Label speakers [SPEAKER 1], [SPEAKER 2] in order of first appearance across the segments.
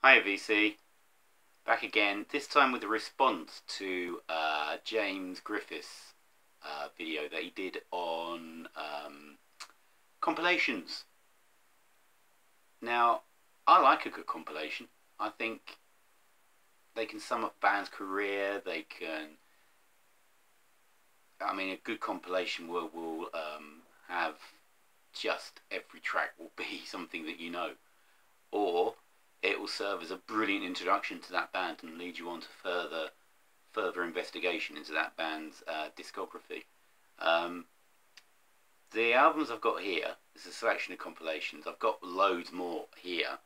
[SPEAKER 1] Hi VC, back again, this time with a response to James Griffiths' video that he did on compilations. Now, I like a good compilation. I think they can sum up a band's career, they can... I mean, a good compilation will have just every track will be something that you know. Or it will serve as a brilliant introduction to that band and lead you on to further investigation into that band's discography. The albums I've got here is a selection of compilations. I've got loads more here,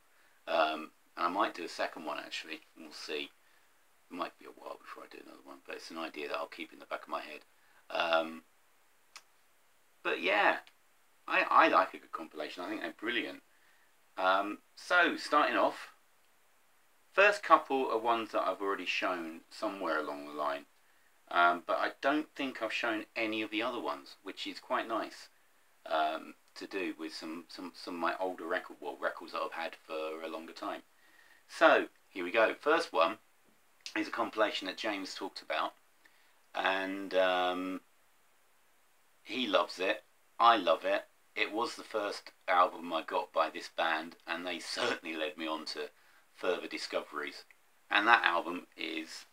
[SPEAKER 1] and I might do a second one actually. We'll see. It might be a while before I do another one, but it's an idea that I'll keep in the back of my head. But yeah, I like a good compilation. I think they're brilliant. So, starting off, first couple are ones that I've already shown somewhere along the line, but I don't think I've shown any of the other ones, which is quite nice to do with some of my older records that I've had for a longer time. So, here we go. First one is a compilation that James talked about, and he loves it, I love it. It was the first album I got by this band, and they certainly led me on to further discoveries. And that album is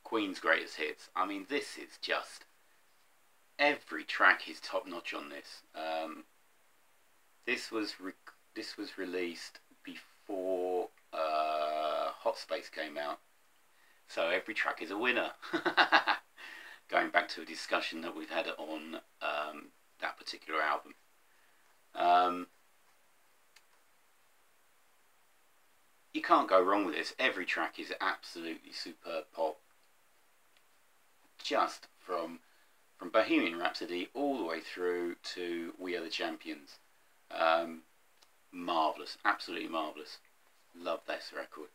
[SPEAKER 1] Queen's Greatest Hits. I mean, this is just... every track is top notch on this. This was released before Hot Space came out, so every track is a winner. Going back to a discussion that we've had on that particular album. You can't go wrong with this. Every track is absolutely superb pop. Just from Bohemian Rhapsody all the way through to We Are the Champions. Marvellous, absolutely marvellous. Love this record.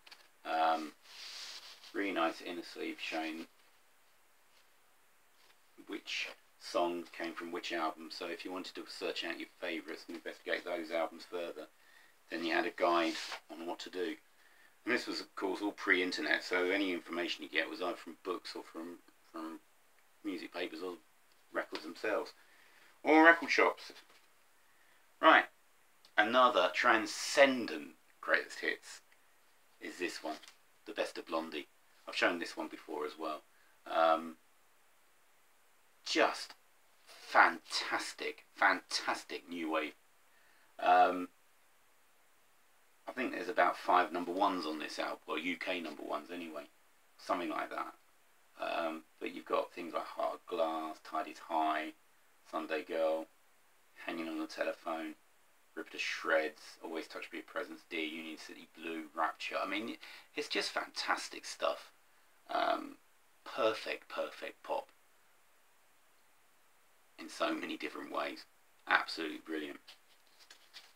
[SPEAKER 1] Really nice inner sleeve showing which songs came from which album, so if you wanted to search out your favourites and investigate those albums further, then you had a guide on what to do. And this was, of course, all pre-internet, so any information you get was either from books or from music papers or records themselves, or record shops. Right, another transcendent greatest hits is this one, The Best of Blondie. I've shown this one before as well. Just fantastic new wave. I think there's about 5 number ones on this album, or UK number ones anyway, something like that. But you've got things like Heart of Glass, Tide is High, Sunday Girl, Hanging on the Telephone, Ripped to Shreds, Always Touch Me with Presence, Dear Union City Blue, Rapture. I mean, it's just fantastic stuff. Perfect pop in so many different ways. Absolutely brilliant.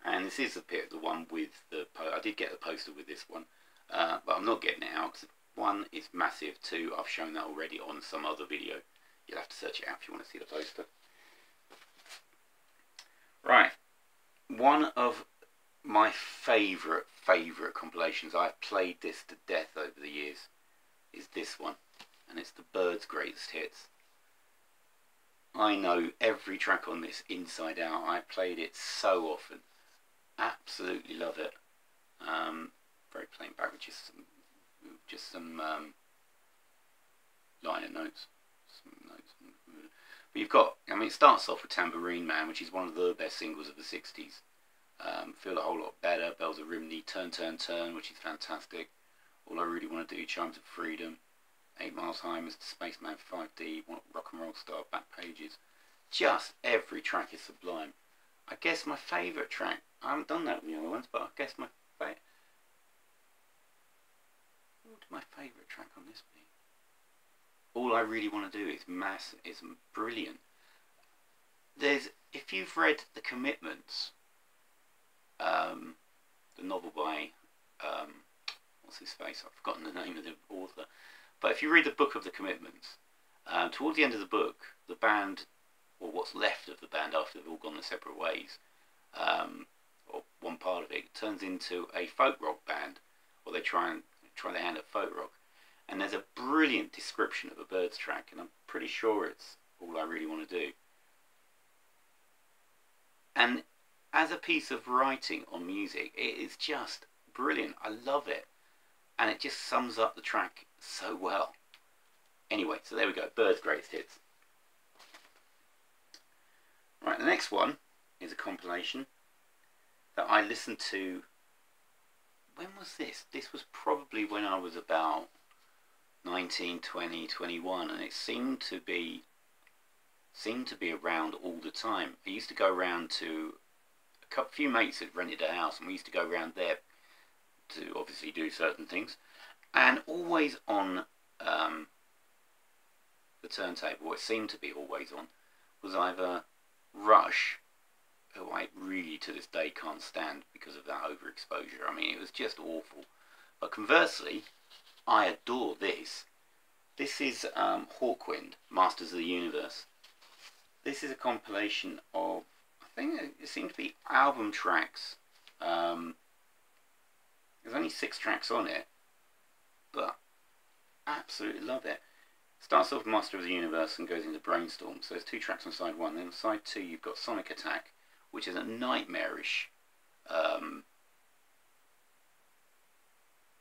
[SPEAKER 1] And this is the one with the... I did get the poster with this one, but I'm not getting it out because 1, it's massive. 2, I've shown that already on some other video. You'll have to search it out if you want to see the poster. Right. One of my favourite compilations, I've played this to death over the years, is this one. And it's the Byrds' Greatest Hits. I know every track on this inside out. I played it so often. Absolutely love it. Very plain back with just some liner notes. But you've got, I mean, it starts off with Tambourine Man, which is one of the best singles of the 60s. Feel a Whole Lot Better, Bells of Rimney, Turn, Turn, Turn, which is fantastic. All I Really Want to Do, Chimes of Freedom, 8 Miles High, Mr. Spaceman 5D, Rock and Roll Star, Back Pages. Just every track is sublime. I guess my favourite track, I haven't done that with the other ones, but I guess my favourite... what would my favourite track on this be? All I Really Want to Do is massive, it's brilliant. If you've read The Commitments, the novel by, what's his face, I've forgotten the name of the author, but if you read the book of The Commitments, towards the end of the book, the band, or what's left of the band after they've all gone their separate ways, or one part of it, turns into a folk rock band or they try their hand at folk rock. And there's a brilliant description of a Byrds track, and I'm pretty sure it's all I really want to do. And as a piece of writing on music, it is just brilliant. I love it. And it just sums up the track so well. Anyway, so there we go. Byrds' Greatest Hits. Right, the next one is a compilation that I listened to. When was this? This was probably when I was about 19, 20, 21, and it seemed to be around all the time. I used to go around to a few mates that rented a house, and we used to go around there to obviously do certain things, and always on the turntable, what it seemed to be always on, was either Rush, who I really to this day can't stand because of that overexposure. I mean, it was just awful. But conversely, I adore this. This is Hawkwind, Masters of the Universe. This is a compilation of, I think it seemed to be album tracks. There's only 6 tracks on it, but absolutely love it. Starts off Master of the Universe and goes into Brainstorm. So there's 2 tracks on side 1. Then on side 2 you've got Sonic Attack, which is a nightmarish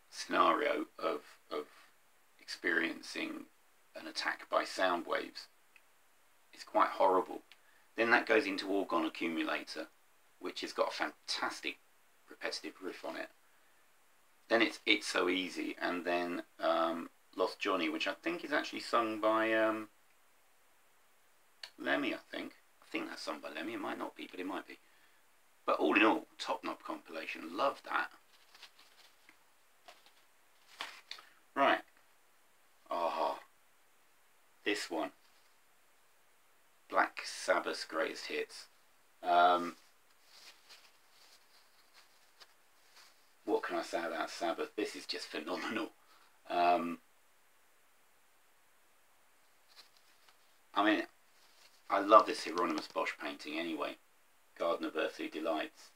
[SPEAKER 1] scenario of experiencing an attack by sound waves. It's quite horrible. Then that goes into Orgon Accumulator, which has got a fantastic repetitive riff on it. Then it's So Easy, and then Lost Johnny, which I think is actually sung by Lemmy, I think that's sung by Lemmy. It might not be, but it might be. But all in all, top-notch compilation. Love that. Right. Oh, this one. Black Sabbath's Greatest Hits. What can I say about Sabbath? This is just phenomenal. I mean, I love this Hieronymus Bosch painting anyway. Garden of Earthly Delights.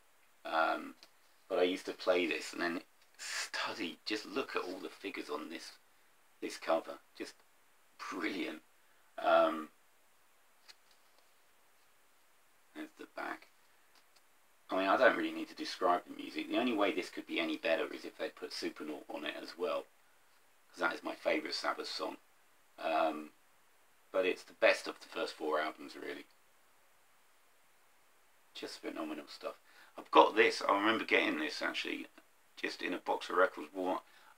[SPEAKER 1] But I used to play this and then study, just look at all the figures on this cover. Just brilliant. There's the back. I mean, I don't really need to describe the music. The only way this could be any better is if they'd put Supernaut on it as well, because that is my favourite Sabbath song. But it's the best of the first 4 albums, really. Just phenomenal stuff. I've got this. I remember getting this actually, just in a box of records.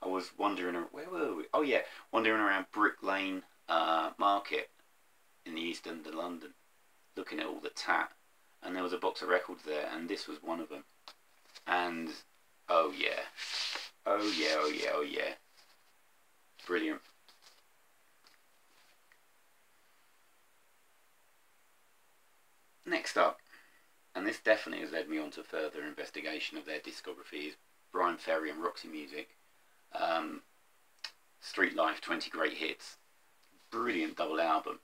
[SPEAKER 1] I was wandering. Where were we? Oh yeah, wandering around Brick Lane Market in the East End of London, looking at all the tat, and there was a box of records there, and this was one of them. And oh yeah, oh yeah, oh yeah, oh yeah, brilliant. Next up, and this definitely has led me on to further investigation of their discography, is Bryan, Ferry and Roxy Music. Street Life, 20 Great Hits. Brilliant double album.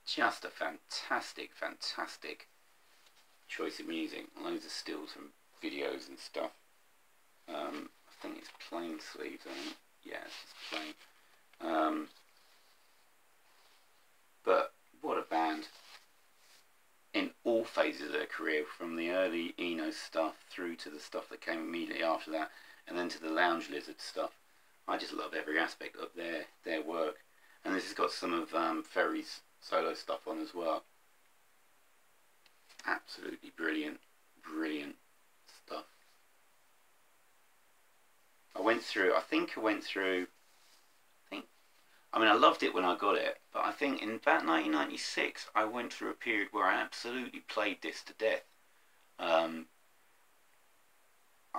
[SPEAKER 1] Just a fantastic, fantastic choice of music. Loads of stills from videos and stuff. I think it's plain sleeves, I think. Yeah, it's just plain. But what a band. In all phases of their career, from the early Eno stuff through to the stuff that came immediately after that, and then to the Lounge Lizard stuff. I just love every aspect of their work. And this has got some of Ferry's solo stuff on as well. Absolutely brilliant, brilliant stuff. I mean, I loved it when I got it, but I think in about 1996, I went through a period where I absolutely played this to death. I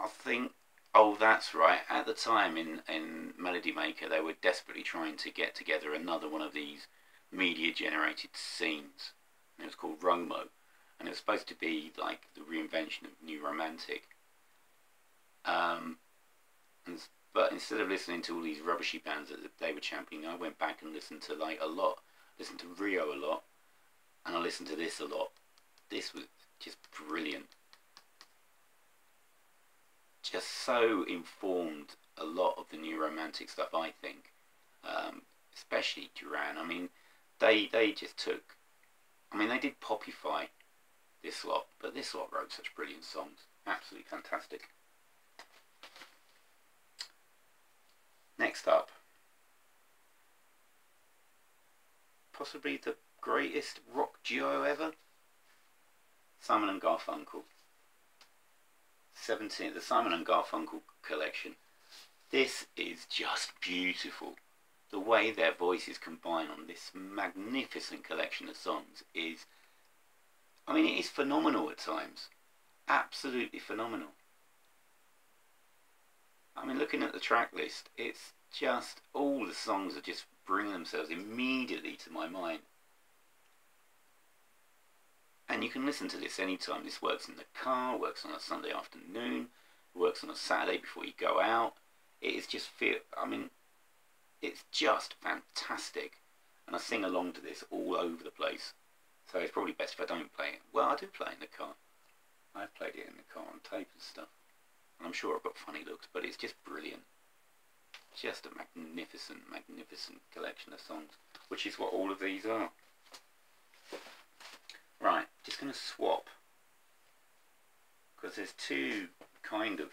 [SPEAKER 1] think, oh, that's right, at the time in Melody Maker, they were desperately trying to get together another one of these media-generated scenes. And it was called Romo, and it was supposed to be like the reinvention of New Romantic. But instead of listening to all these rubbishy bands that they were championing, I went back and listened to like a lot. Listened to Rio a lot, and I listened to this a lot. This was just brilliant. just so informed a lot of the new romantic stuff, I think. Especially Duran. I mean, they just took... I mean, they did popify this lot, but this lot wrote such brilliant songs. Absolutely fantastic. Next up, possibly the greatest rock duo ever, Simon and Garfunkel. The Simon and Garfunkel collection. This is just beautiful. The way their voices combine on this magnificent collection of songs is, I mean, it is phenomenal at times. Absolutely phenomenal. I mean, looking at the track list, it's just, all the songs are just bringing themselves immediately to my mind. And you can listen to this anytime. This works in the car, works on a Sunday afternoon, works on a Saturday before you go out. It is just I mean, it's just fantastic. And I sing along to this all over the place. So it's probably best if I don't play it. Well, I do play it in the car. I've played it in the car on tape and stuff. And I'm sure I've got funny looks, but it's just brilliant. Just a magnificent, magnificent collection of songs, which is what all of these are. Right, just going to swap, because there's two kind of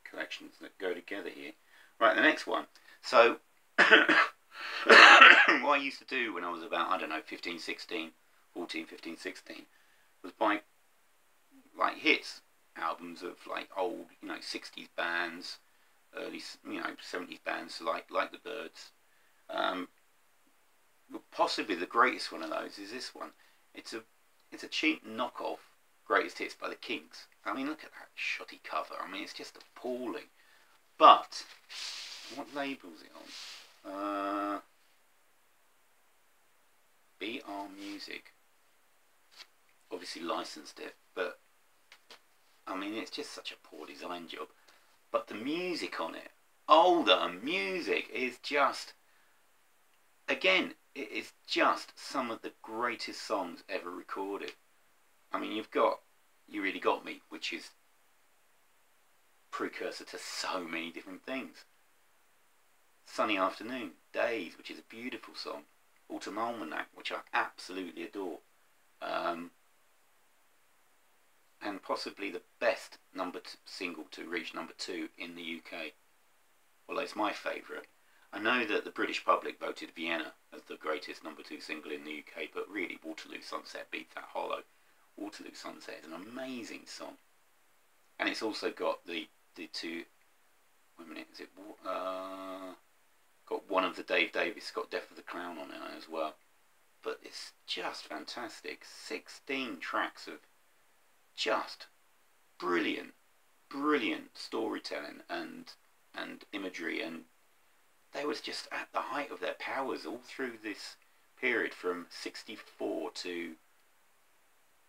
[SPEAKER 1] collections that go together here. Right, the next one. So, what I used to do when I was about, I don't know, 15, 16, 14, 15, 16, was buy, like, hits albums of, like, old, you know, 60s bands, early, you know, 70s bands, like the Byrds. Possibly the greatest one of those is this one. It's a cheap knockoff Greatest Hits by the Kinks. I mean, look at that shoddy cover. I mean, it's just appalling. But what label is it on? BR Music. Obviously licensed it, but I mean, it's just such a poor design job. But the music on it, oh, the music is just, again, it is just some of the greatest songs ever recorded. I mean, you've got You Really Got Me, which is precursor to so many different things. Sunny Afternoon, Days, which is a beautiful song. Autumn Almanac, which I absolutely adore. And possibly the best single to reach #2 in the UK. Well, it's my favourite. I know that the British public voted Vienna as the greatest #2 single in the UK, but really Waterloo Sunset beats that hollow. Waterloo Sunset is an amazing song. And it's also got the two, wait a minute, is it, got one of the Dave Davis, got Death of the Clown on it as well. But it's just fantastic. 16 tracks of just brilliant storytelling and imagery, and they was just at the height of their powers all through this period from 64 to,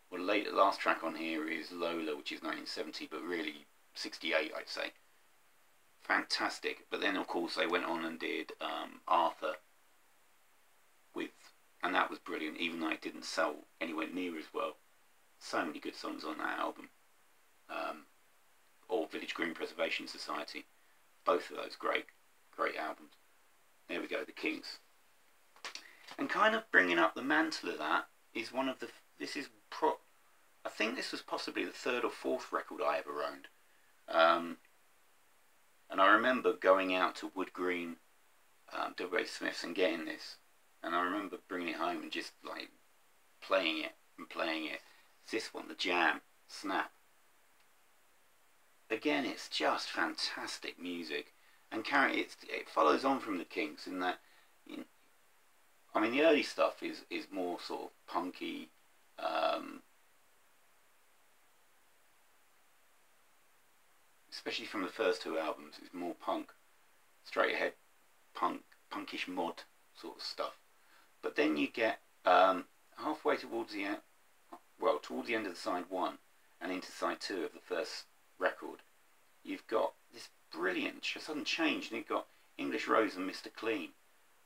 [SPEAKER 1] well, last track on here is Lola, which is 1970, but really 68, I'd say. Fantastic. But then of course they went on and did Arthur and that was brilliant, even though it didn't sell anywhere near as well. So many good songs on that album. Or Village Green Preservation Society. Both of those great albums. There we go, the Kinks. And kind of bringing up the mantle of that is one of the... I think this was possibly the 3rd or 4th record I ever owned. And I remember going out to Wood Green, W.A. Smith's, and getting this. And I remember bringing it home and just like playing it. It's this one, The Jam, Snap. Again, it's just fantastic music. And it follows on from the Kinks in that, I mean, the early stuff is more sort of punky, especially from the first 2 albums, it's more punk, straight ahead punkish mod sort of stuff. But then you get halfway towards the end, towards the end of the side 1 and into side 2 of the first record, you've got this brilliant sudden change, and you've got English Rose and Mr. Clean,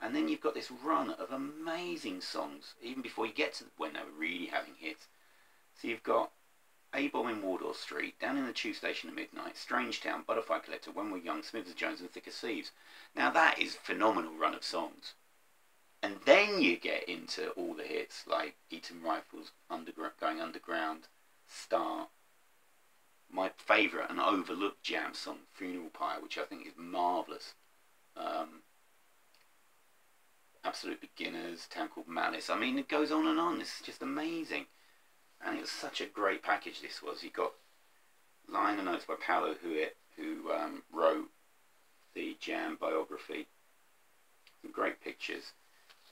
[SPEAKER 1] and then you've got this run of amazing songs even before you get to when they were really having hits. So you've got A-Bomb in Wardour Street, Down in the Tube Station at Midnight, Strange Town, Butterfly Collector, When We're Young, Smithers Jones and Thick as Thieves. Now that is a phenomenal run of songs. And then you get into all the hits like Eton Rifles, Going Underground, Star. My favourite and overlooked jam song, Funeral Pyre, which I think is marvellous. Absolute Beginners, Town Called Malice. I mean, it goes on and on. It's just amazing. And it was such a great package, this was. You got liner notes by Paolo Hewitt, who wrote the Jam biography. Some great pictures.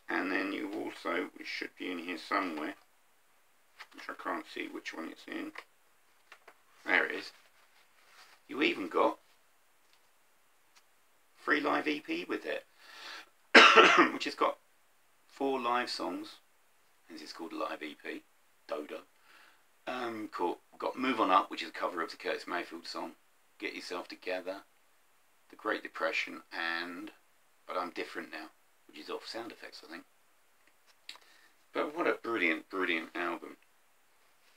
[SPEAKER 1] And then you also, which should be in here somewhere, which I can't see which one it's in. There it is. You even got free live EP with it, which has got 4 live songs, hence it's called a live EP, Dodo. Got Move On Up, which is a cover of the Curtis Mayfield song, Get Yourself Together, The Great Depression, and But I'm Different Now, which is off Sound Effects, I think. But what a brilliant, brilliant album.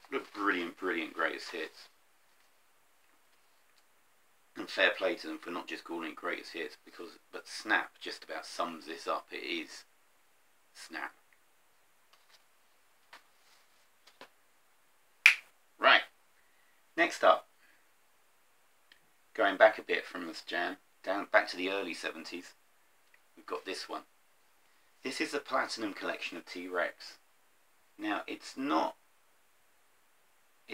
[SPEAKER 1] What a brilliant, brilliant greatest hits. And fair play to them for not just calling it greatest hits, but Snap just about sums this up. It is Snap. Right, next up, going back a bit from this jam, back to the early 70s, we've got this one. This is a platinum collection of TRex. Now, it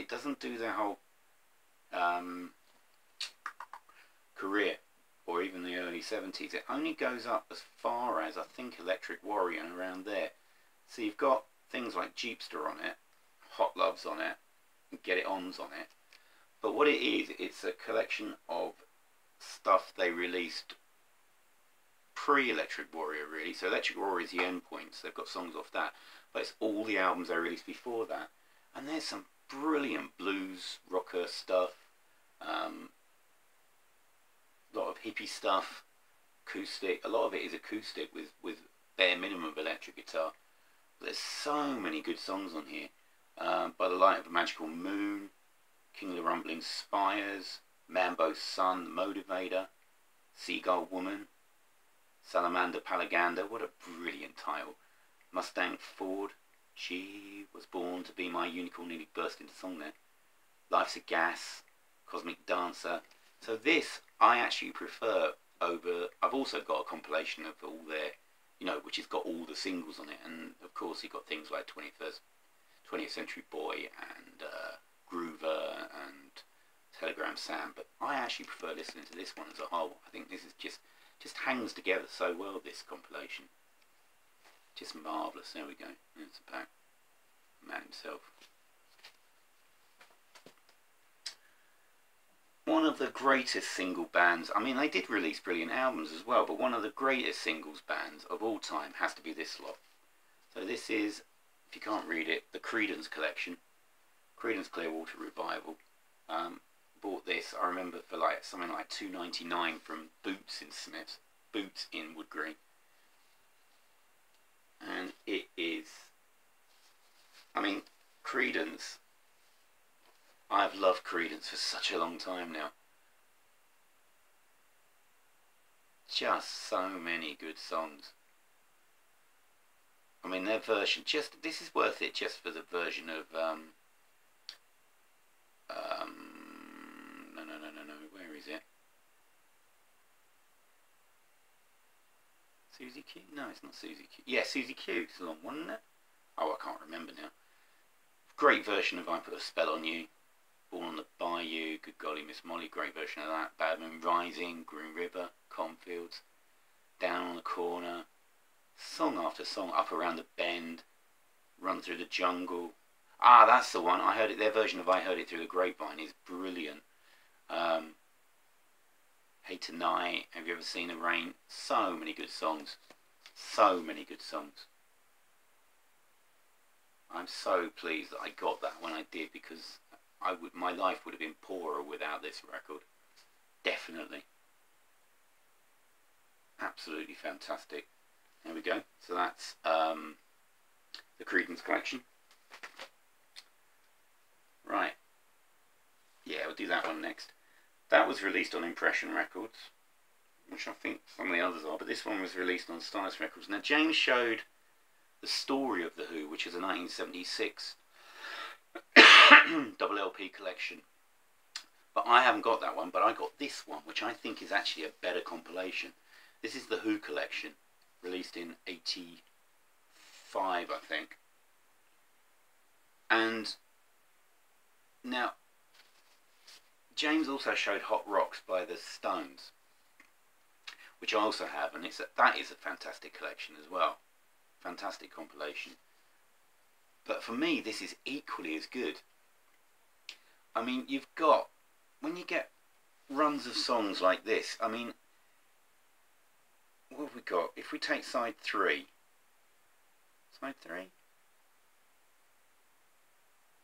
[SPEAKER 1] doesn't do their whole career, or even the early 70s. It only goes up as far as, I think, Electric Warrior and around there. So you've got things like Jeepster on it, Hot Loves on it, and Get It On's on it. But what it is, it's a collection of stuff they released pre-Electric Warrior, really. So Electric Warrior is the end point, so they've got songs off that. But it's all the albums they released before that. And there's some brilliant blues, rocker stuff. A lot of hippie stuff, acoustic. A lot of it is acoustic with bare minimum of electric guitar. But there's so many good songs on here. By the Light of a Magical Moon, King of the Rumbling Spires, Mambo's Son, The Motivator, Seagull Woman, Salamander Palaganda, what a brilliant title. Mustang Ford, She Was Born to Be My Unicorn, nearly burst into song there. Life's a Gas, Cosmic Dancer. So this I actually prefer over, I've also got a compilation of all their, which has got all the singles on it, and of course you've got things like 20th Century Boy and Groover and Telegram Sam, but I actually prefer listening to this one as a whole. I think this is just hangs together so well, this compilation. Just marvellous. There we go. There's the back. Man himself. One of the greatest single bands, I mean they did release brilliant albums as well, but one of the greatest singles bands of all time has to be this lot. So this is, if you can't read it, the Creedence collection. Creedence Clearwater Revival. Bought this, I remember, for like something like $2.99 from Boots in Smiths. Boots in Wood Green. And it is, I mean, Creedence, I've loved Creedence for such a long time now. Just so many good songs. I mean, their version, this is worth it just for the version of, no, where is it? Susie Q? No, it's not Susie Q. Yeah, Susie Q. It's a long one, isn't it? Oh, I can't remember now. Great version of I Put a Spell on You. Born on the Bayou, Good Golly Miss Molly, great version of that. Bad Moon Rising, Green River, Cornfields, Down on the Corner, song after song, Up Around the Bend, Run Through the Jungle. Ah, that's the one. I heard it. Their version of I Heard It Through the Grapevine is brilliant. Hey Tonight, Have You Ever Seen the Rain? So many good songs. So many good songs. I'm so pleased that I got that when I did, because my life would have been poorer without this record. Definitely. Absolutely fantastic. There we go. So that's the Creedence collection. Right. Yeah, we'll do that one next. That was released on Impression Records, which I think some of the others are, but this one was released on Stylus Records. Now, James showed The Story of The Who, which is a 1976 double LP collection. But I haven't got that one, but I got this one, which I think is actually a better compilation. This is the Who collection, released in 85, I think. And now, James also showed Hot Rocks by the Stones, which I also have, and that is a fantastic collection as well. Fantastic compilation. But for me, this is equally as good. I mean, you've got, when you get runs of songs like this, I mean, what have we got? If we take side 3, side 3?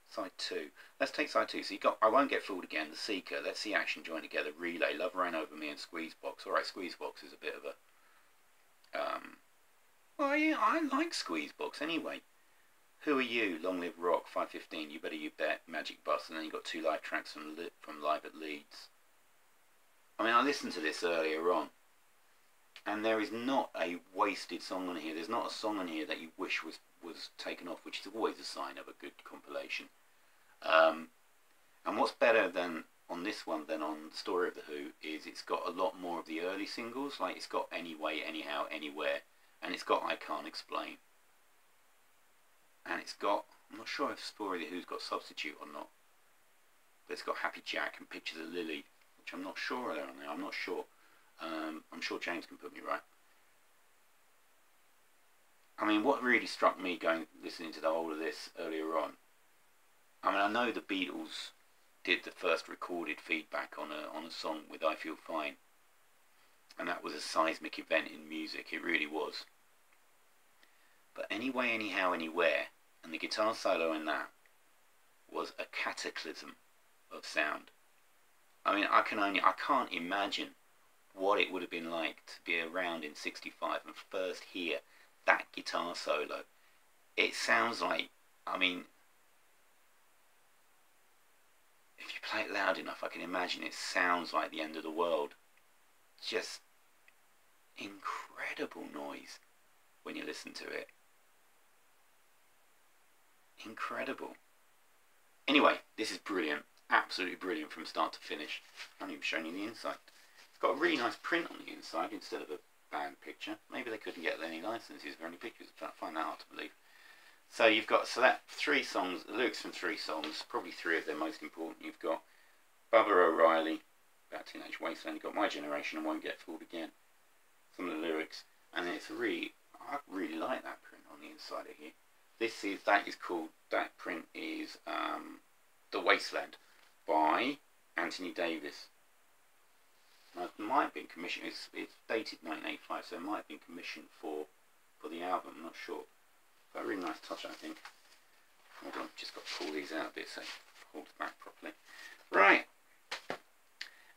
[SPEAKER 1] Side 2. Let's take side 2. So you got I Won't Get Fooled Again, The Seeker, Let's See Action Join Together, Relay, Love Ran Over Me, and Squeezebox. Alright, Squeezebox is a bit of a... well, yeah, I like Squeezebox anyway. Who Are You, Long Live Rock, 5:15, You Better You Bet, Magic Bus, and then you got 2 live tracks from Live at Leeds. I mean, I listened to this earlier on, and there is not a wasted song on here. There's not a song on here that you wish was taken off, which is always a sign of a good compilation. And what's better than on this one than on The Story of The Who is it's got a lot more of the early singles, like it's got Anyway, Anyhow, Anywhere, and it's got I Can't Explain. And it's got, I'm not sure if Story of The Who's got Substitute or not, but it's got Happy Jack and Pictures of Lily, which I'm not sure are there on there. I'm not sure. I'm sure James can put me right. I mean, what really struck me listening to the whole of this earlier on, I mean, I know the Beatles did the first recorded feedback on a song with I Feel Fine, and that was a seismic event in music. It really was. But Anyway, Anyhow, Anywhere, and the guitar solo in that was a cataclysm of sound. I mean, I can't imagine what it would have been like to be around in 65 and first hear that guitar solo. It sounds like, I mean, if you play it loud enough, I can imagine it sounds like the end of the world. Just incredible noise when you listen to it. Incredible. Anyway, this is brilliant. Absolutely brilliant from start to finish. I haven't even shown you the inside. It's got a really nice print on the inside instead of a band picture. Maybe they couldn't get any licenses for any pictures. I find that hard to believe. So you've got, so that 3 songs, the lyrics from 3 songs, probably 3 of them most important. You've got Bubba O'Reilly, About Teenage Wasteland. You've got My Generation and Won't Get Fooled Again. Some of the lyrics. And it's I really like that print on the inside of here. That print is The Wasteland by Anthony Davis. Now, it might have been commissioned, it's dated 1985, so it might have been commissioned for the album, I'm not sure. But a really nice touch, I think. Hold on, just got to pull these out a bit so it holds back properly. Right.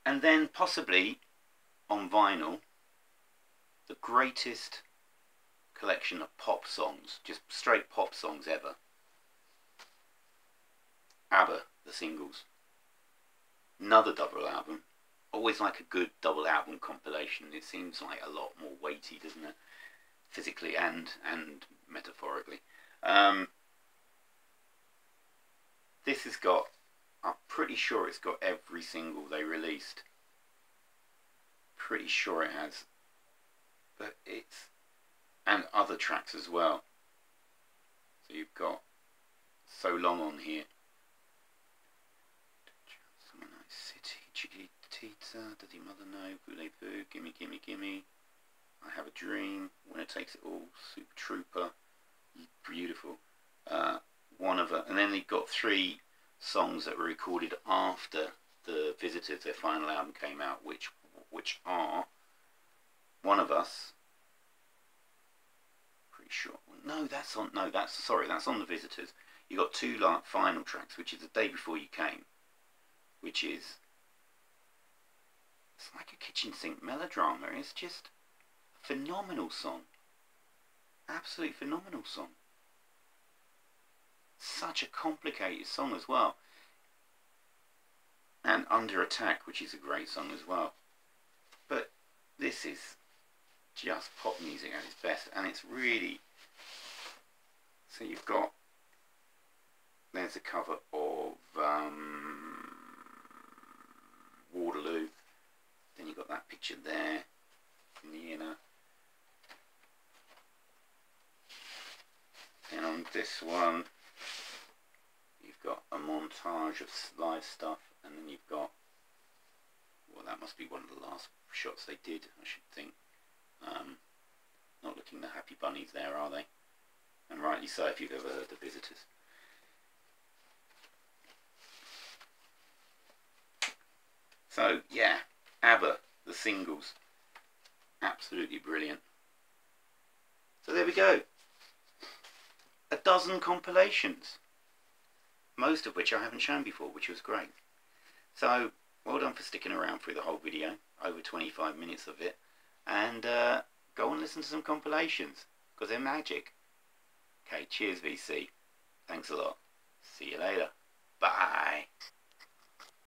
[SPEAKER 1] And then possibly on vinyl, the greatest collection of pop songs, just straight pop songs ever. ABBA, the singles. Another double album. Always like a good double album compilation. It seems like a lot more weighty, doesn't it? Physically and metaphorically. This has got, I'm pretty sure it's got every single they released. Pretty sure it has. But it's, and other tracks as well. So you've got So Long on here. Summer Night City, Chiquitita, Does Your Mother Know, Voulez-Vous, Gimme Gimme Gimme, I Have a Dream, Winner Takes It All, Super Trooper, beautiful. And then they've got 3 songs that were recorded after the Visitors, their final album, came out, which are One of Us. Pretty sure. That's on the Visitors. You got 2 final tracks, which is The Day Before You Came, which is, it's like a kitchen sink melodrama. It's just a phenomenal song. Absolutely phenomenal song. Such a complicated song as well. and Under Attack, which is a great song as well. But this is just pop music at its best, and it's really... So you've got... There's a cover of Waterloo. Then you've got that picture there in the inner. And on this one, you've got a montage of live stuff, and then you've got, well, that must be one of the last shots they did, I should think. Not looking the happy bunnies there, are they? And rightly so, if you've ever heard The Visitors. So, yeah, ABBA, the singles, absolutely brilliant. So there we go. A dozen compilations, most of which I haven't shown before, which was great. So, well done for sticking around through the whole video, over 25 minutes of it, and go and listen to some compilations, because they're magic. Okay, cheers VC, thanks a lot, see you later, bye.